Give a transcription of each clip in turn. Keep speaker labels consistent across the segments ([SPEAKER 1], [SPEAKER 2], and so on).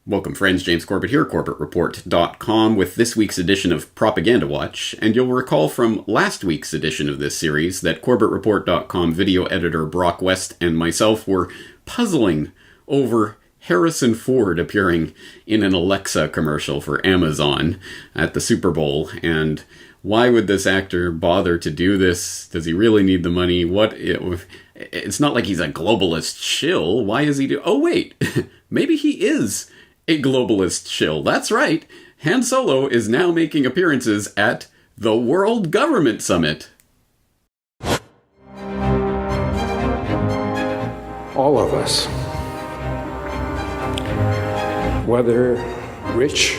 [SPEAKER 1] Welcome friends, James Corbett here, CorbettReport.com with this week's edition of Propaganda Watch, and you'll recall from last week's edition of this series that CorbettReport.com video editor Brock West and myself were puzzling over Harrison Ford appearing in an Alexa commercial for Amazon at the Super Bowl, and why would this actor bother to do this? Does he really need the money? It's not like he's a globalist shill. Why is he Oh wait, maybe he is a globalist shill. That's right. Han Solo is now making appearances at the World Government Summit.
[SPEAKER 2] All of us, whether rich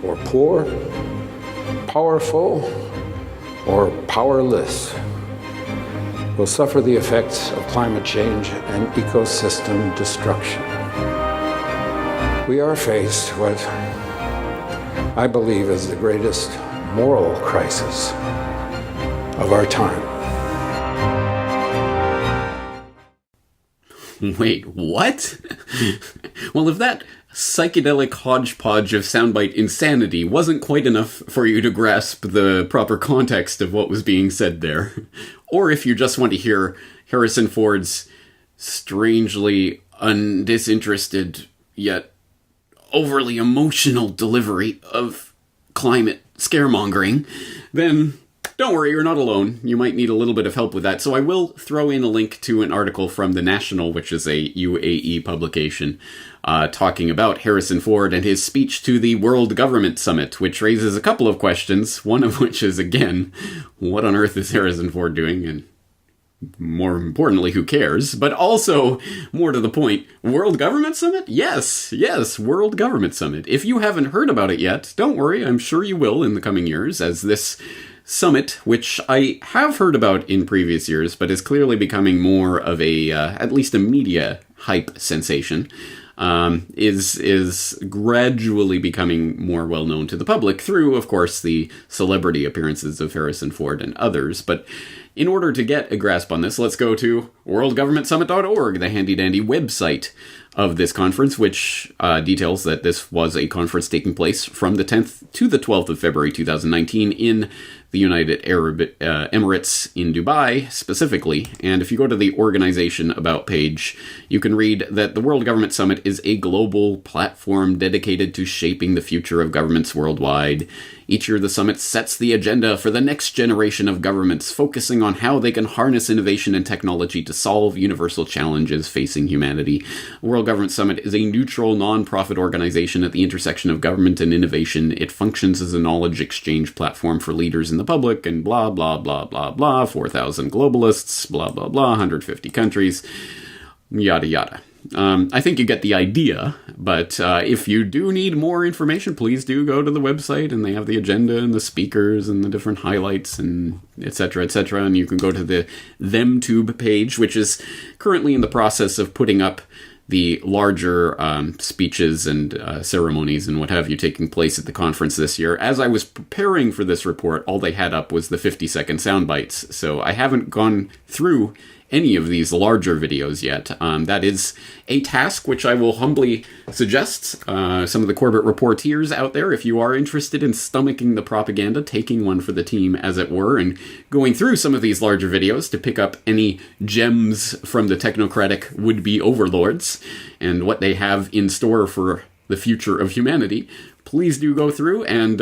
[SPEAKER 2] or poor, powerful or powerless, will suffer the effects of climate change and ecosystem destruction. We are faced with what I believe is the greatest moral crisis of our time.
[SPEAKER 1] Wait, what? Well, if that psychedelic hodgepodge of soundbite insanity wasn't quite enough for you to grasp the proper context of what was being said there, or if you just want to hear Harrison Ford's strangely disinterested yet overly emotional delivery of climate scaremongering, then don't worry, you're not alone. You might need a little bit of help with that. So I will throw in a link to an article from The National, which is a UAE publication, talking about Harrison Ford and his speech to the World Government Summit, which raises a couple of questions, one of which is, again, what on earth is Harrison Ford doing? And more importantly, who cares? But also, more to the point, World Government Summit? Yes, World Government Summit. If you haven't heard about it yet, don't worry, I'm sure you will in the coming years, as this summit, which I have heard about in previous years, but is clearly becoming more of a, at least a media hype sensation, is gradually becoming more well known to the public through, of course, the celebrity appearances of Harrison Ford and others. But in order to get a grasp on this, let's go to worldgovernmentsummit.org, the handy-dandy website of this conference, which details that this was a conference taking place from the 10th to the 12th of February 2019 in the United Arab Emirates in Dubai, specifically. And if you go to the Organization About page, you can read that the World Government Summit is a global platform dedicated to shaping the future of governments worldwide. Each year, the summit sets the agenda for the next generation of governments, focusing on how they can harness innovation and technology to solve universal challenges facing humanity. The World Government Summit is a neutral, non-profit organization at the intersection of government and innovation. It functions as a knowledge exchange platform for leaders in the public, and blah, blah, blah, blah, blah, 4,000 globalists, blah, blah, blah, 150 countries, yada, yada. I think you get the idea, but if you do need more information, please do go to the website, and they have the agenda and the speakers and the different highlights and etc., etc., and you can go to the ThemTube page, which is currently in the process of putting up the larger speeches and ceremonies and what have you taking place at the conference this year. As I was preparing for this report, all they had up was the 50-second sound bites, so I haven't gone through any of these larger videos yet. That is a task which I will humbly suggest some of the Corbett Reporteers out there, if you are interested in stomaching the propaganda, taking one for the team, as it were, and going through some of these larger videos to pick up any gems from the technocratic would-be overlords and what they have in store for the future of humanity. Please do go through and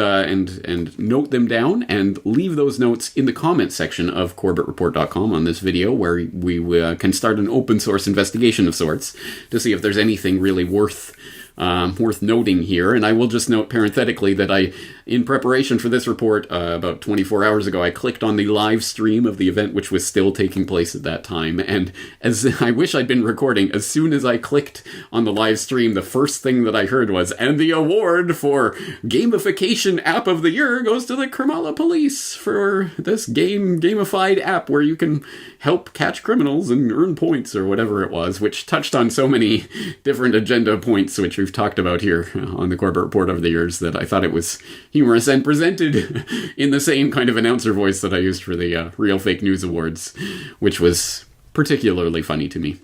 [SPEAKER 1] note them down, and leave those notes in the comments section of CorbettReport.com on this video, where we can start an open source investigation of sorts to see if there's anything really worth noting here. And I will just note parenthetically that in preparation for this report, about 24 hours ago, I clicked on the live stream of the event, which was still taking place at that time. And as I wish I'd been recording, as soon as I clicked on the live stream, the first thing that I heard was, and the award for Gamification App of the Year goes to the Kermala Police for this gamified app where you can help catch criminals and earn points, or whatever it was, which touched on so many different agenda points, which we've talked about here on the Corbett Report over the years, that I thought it was humorous and presented in the same kind of announcer voice that I used for the Real Fake News Awards, which was particularly funny to me.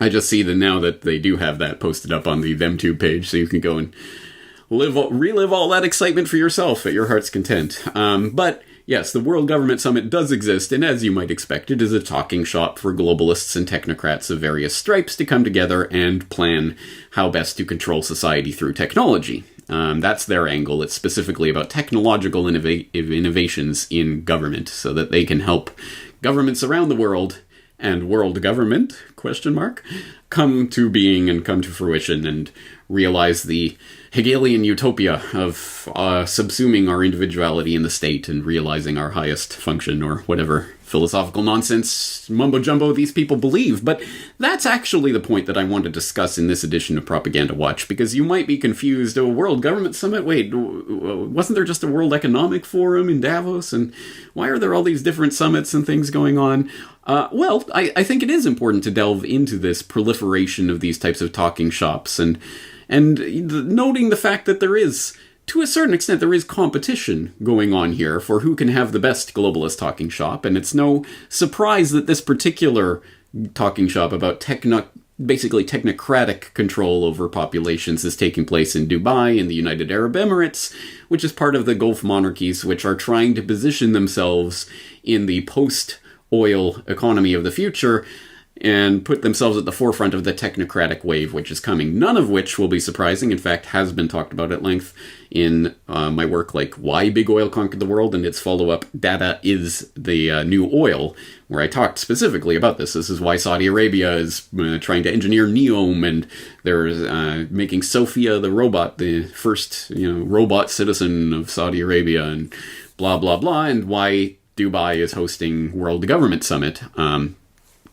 [SPEAKER 1] I just see that now that they do have that posted up on the ThemTube page, so you can go and relive all that excitement for yourself at your heart's content. But yes, the World Government Summit does exist, and as you might expect, it is a talking shop for globalists and technocrats of various stripes to come together and plan how best to control society through technology. That's their angle. It's specifically about technological innovations in government, so that they can help governments around the world and world government, come to being and come to fruition and realize the Hegelian utopia of subsuming our individuality in the state and realizing our highest function, or whatever philosophical nonsense mumbo-jumbo these people believe. But that's actually the point that I want to discuss in this edition of Propaganda Watch, because you might be confused. A World Government Summit? Wait, wasn't there just a World Economic Forum in Davos? And why are there all these different summits and things going on? Well, I think it is important to delve into this proliferation of these types of talking shops, and noting the fact that there is, to a certain extent, there is competition going on here for who can have the best globalist talking shop, and it's no surprise that this particular talking shop about basically technocratic control over populations is taking place in Dubai, in the United Arab Emirates, which is part of the Gulf monarchies, which are trying to position themselves in the post-oil economy of the future, and put themselves at the forefront of the technocratic wave which is coming, none of which will be surprising, in fact has been talked about at length in my work like Why Big Oil Conquered the World, and its follow-up, Data is the New Oil, where I talked specifically about this. This is why Saudi Arabia is trying to engineer Neom, and they're making Sophia the robot, the first robot citizen of Saudi Arabia, and blah blah blah, and why Dubai is hosting World Government Summit.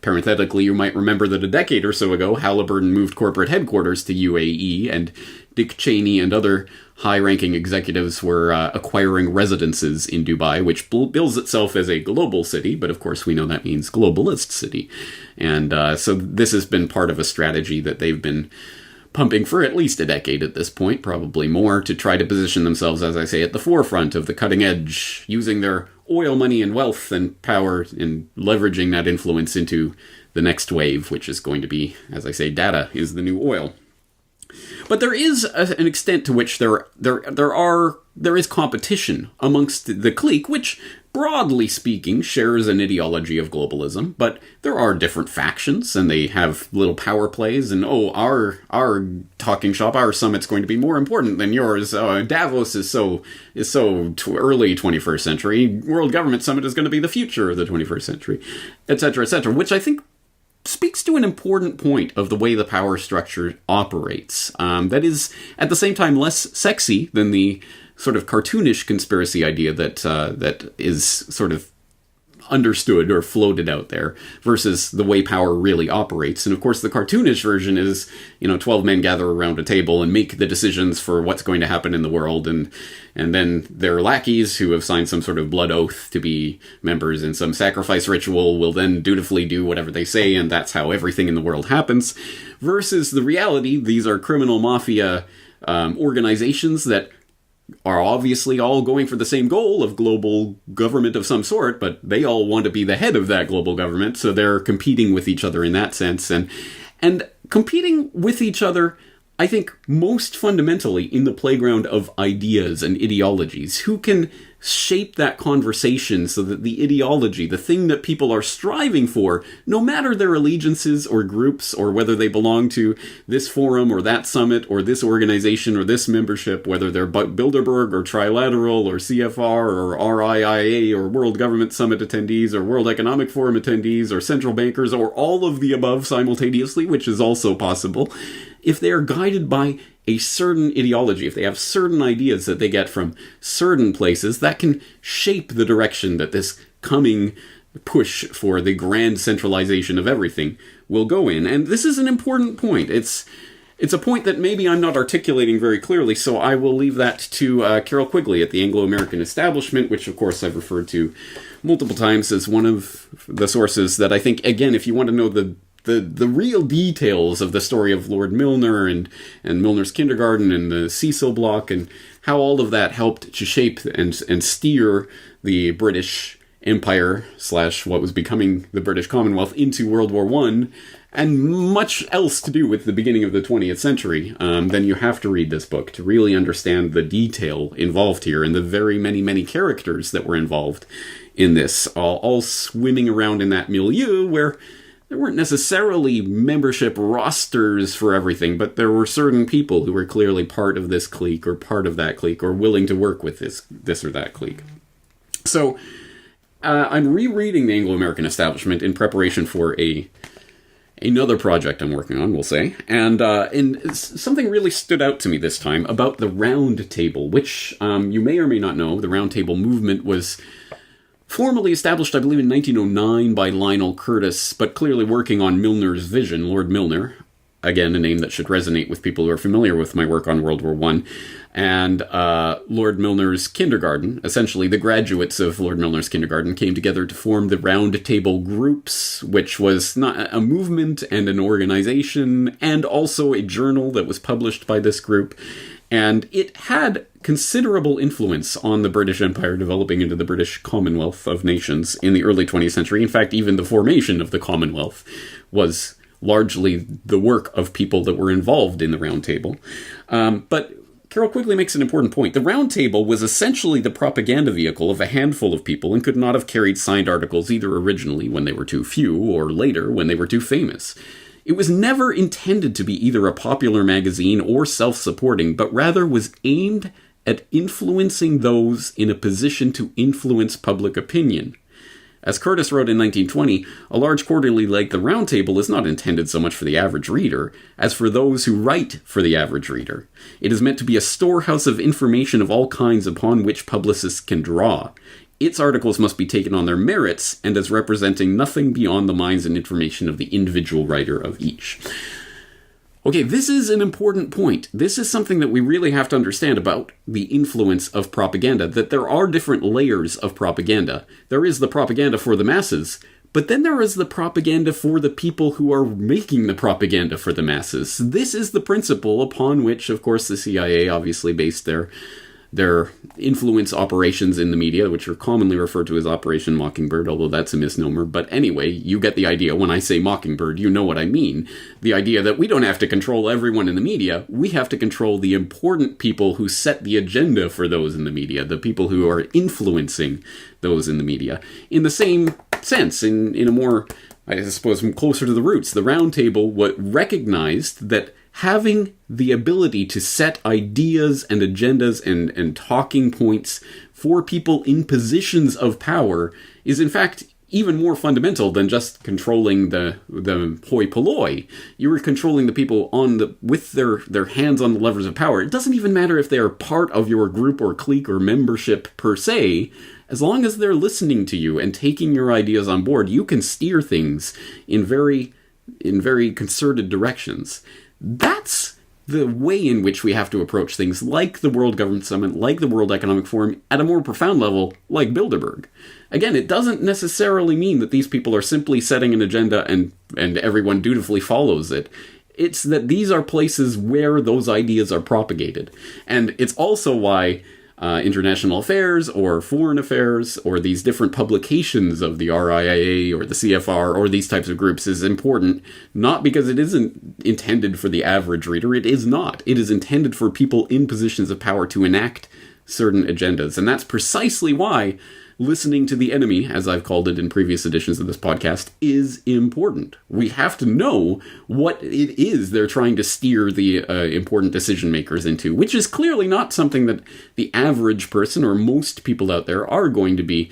[SPEAKER 1] Parenthetically, you might remember that a decade or so ago, Halliburton moved corporate headquarters to UAE, and Dick Cheney and other high-ranking executives were acquiring residences in Dubai, which bills itself as a global city, but of course we know that means globalist city. And so this has been part of a strategy that they've been pumping for at least a decade at this point, probably more, to try to position themselves, as I say, at the forefront of the cutting edge, using their oil money and wealth and power and leveraging that influence into the next wave, which is going to be, as I say, data is the new oil. But there is an extent to which there is competition amongst the clique, which, broadly speaking, shares an ideology of globalism. But there are different factions, and they have little power plays. And our talking shop, our summit's going to be more important than yours. Davos is so early 21st century. World Government Summit is going to be the future of the 21st century, etc., etc. Which I think speaks to an important point of the way the power structure operates. That is, at the same time, less sexy than the sort of cartoonish conspiracy idea that is sort of understood or floated out there, versus the way power really operates. And of course, the cartoonish version is, 12 men gather around a table and make the decisions for what's going to happen in the world, and then their lackeys, who have signed some sort of blood oath to be members in some sacrifice ritual, will then dutifully do whatever they say, and that's how everything in the world happens. Versus the reality, these are criminal mafia organizations that are obviously all going for the same goal of global government of some sort, but they all want to be the head of that global government, so they're competing with each other in that sense. And competing with each other, I think, most fundamentally in the playground of ideas and ideologies. Who can shape that conversation so that the ideology, the thing that people are striving for, no matter their allegiances or groups, or whether they belong to this forum or that summit or this organization or this membership, whether they're Bilderberg or Trilateral or CFR or RIIA or World Government Summit attendees or World Economic Forum attendees or central bankers or all of the above simultaneously, which is also possible, if they are guided by a certain ideology, if they have certain ideas that they get from certain places, that can shape the direction that this coming push for the grand centralization of everything will go in. And this is an important point. It's a point that maybe I'm not articulating very clearly, so I will leave that to Carol Quigley at the Anglo-American Establishment, which of course I've referred to multiple times as one of the sources that I think, again, if you want to know the real details of the story of Lord Milner and Milner's kindergarten and the Cecil block, and how all of that helped to shape and steer the British Empire / what was becoming the British Commonwealth into World War I, and much else to do with the beginning of the 20th century, then you have to read this book to really understand the detail involved here and the very many, many characters that were involved in this, all swimming around in that milieu where there weren't necessarily membership rosters for everything, but there were certain people who were clearly part of this clique or part of that clique or willing to work with this or that clique. So I'm rereading the Anglo-American Establishment in preparation for another project I'm working on, we'll say. And something really stood out to me this time about the Round Table, which you may or may not know. The Round Table movement was formally established, I believe, in 1909 by Lionel Curtis, but clearly working on Milner's vision, Lord Milner. Again, a name that should resonate with people who are familiar with my work on World War I. And Lord Milner's kindergarten, essentially the graduates of Lord Milner's kindergarten, came together to form the Round Table Groups, which was not a movement and an organization, and also a journal that was published by this group. And it had considerable influence on the British Empire developing into the British Commonwealth of Nations in the early 20th century. In fact, even the formation of the Commonwealth was largely the work of people that were involved in the Round Table. But Carroll Quigley makes an important point. The Round Table was essentially the propaganda vehicle of a handful of people and could not have carried signed articles either originally when they were too few or later when they were too famous. It was never intended to be either a popular magazine or self-supporting, but rather was aimed at influencing those in a position to influence public opinion. As Curtis wrote in 1920, a large quarterly like the Round Table is not intended so much for the average reader as for those who write for the average reader. It is meant to be a storehouse of information of all kinds upon which publicists can draw. Its articles must be taken on their merits and as representing nothing beyond the minds and information of the individual writer of each. Okay, this is an important point. This is something that we really have to understand about the influence of propaganda, that there are different layers of propaganda. There is the propaganda for the masses, but then there is the propaganda for the people who are making the propaganda for the masses. This is the principle upon which, of course, the CIA obviously based their influence operations in the media, which are commonly referred to as Operation Mockingbird, although that's a misnomer. But anyway, you get the idea. When I say Mockingbird, you know what I mean. The idea that we don't have to control everyone in the media. We have to control the important people who set the agenda for those in the media, the people who are influencing those in the media. In the same sense, in a more, I suppose, closer to the roots, the Round Table recognized that having the ability to set ideas and agendas and talking points for people in positions of power is, in fact, even more fundamental than just controlling the hoi polloi. You were controlling the people with their hands on the levers of power. It doesn't even matter if they are part of your group or clique or membership per se. As long as they're listening to you and taking your ideas on board, you can steer things in very concerted directions. That's the way in which we have to approach things like the World Government Summit, like the World Economic Forum, at a more profound level, like Bilderberg. Again, it doesn't necessarily mean that these people are simply setting an agenda and everyone dutifully follows it. It's that these are places where those ideas are propagated. And it's also why international affairs or foreign affairs or these different publications of the RIAA or the CFR or these types of groups is important, not because it isn't intended for the average reader. It is not. It is intended for people in positions of power to enact certain agendas. And that's precisely why listening to the enemy, as I've called it in previous editions of this podcast, is important. We have to know what it is they're trying to steer the important decision makers into, which is clearly not something that the average person or most people out there are going to be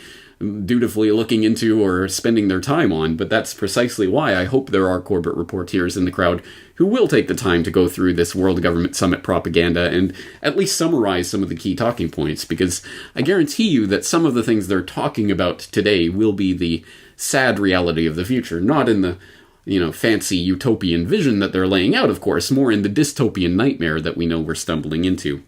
[SPEAKER 1] dutifully looking into or spending their time on, but that's precisely why I hope there are Corbett reporters in the crowd who will take the time to go through this World Government Summit propaganda and at least summarize some of the key talking points, because I guarantee you that some of the things they're talking about today will be the sad reality of the future, not in the fancy utopian vision that they're laying out, of course, more in the dystopian nightmare that we know we're stumbling into.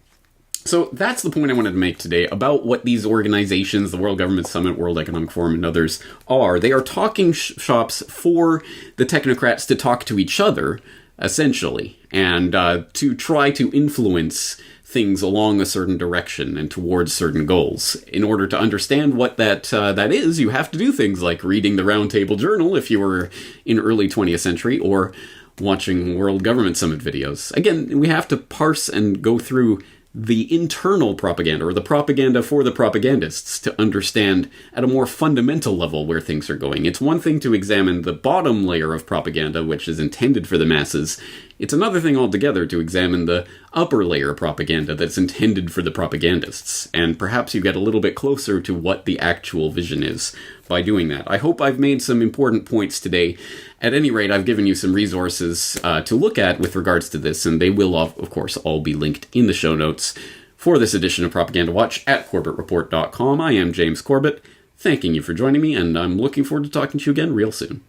[SPEAKER 1] So that's the point I wanted to make today about what these organizations, the World Government Summit, World Economic Forum, and others are. They are talking shops for the technocrats to talk to each other essentially, and to try to influence things along a certain direction and towards certain goals. In order to understand what that is, you have to do things like reading the Round Table Journal if you were in early 20th century, or watching World Government Summit videos. Again, we have to parse and go through the internal propaganda, or the propaganda for the propagandists, to understand at a more fundamental level where things are going. It's one thing to examine the bottom layer of propaganda, which is intended for the masses. It's another thing altogether to examine the upper layer of propaganda that's intended for the propagandists, and perhaps you get a little bit closer to what the actual vision is by doing that. I hope I've made some important points today. At any rate, I've given you some resources to look at with regards to this, and they will, of course, all be linked in the show notes for this edition of Propaganda Watch at CorbettReport.com. I am James Corbett, thanking you for joining me, and I'm looking forward to talking to you again real soon.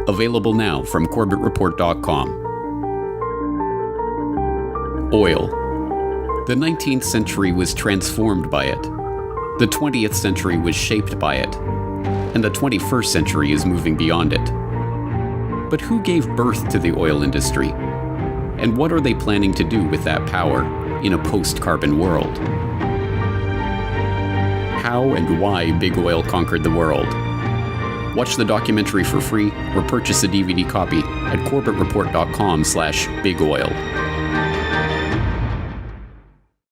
[SPEAKER 1] Available now from CorbettReport.com. Oil. The 19th century was transformed by it. The 20th century was shaped by it. And the 21st century is moving beyond it. But who gave birth to the oil industry? And what are they planning to do with that power in a post-carbon world? How and why big oil conquered the world. Watch the documentary for free or purchase a DVD copy at CorbettReport.com/bigoil.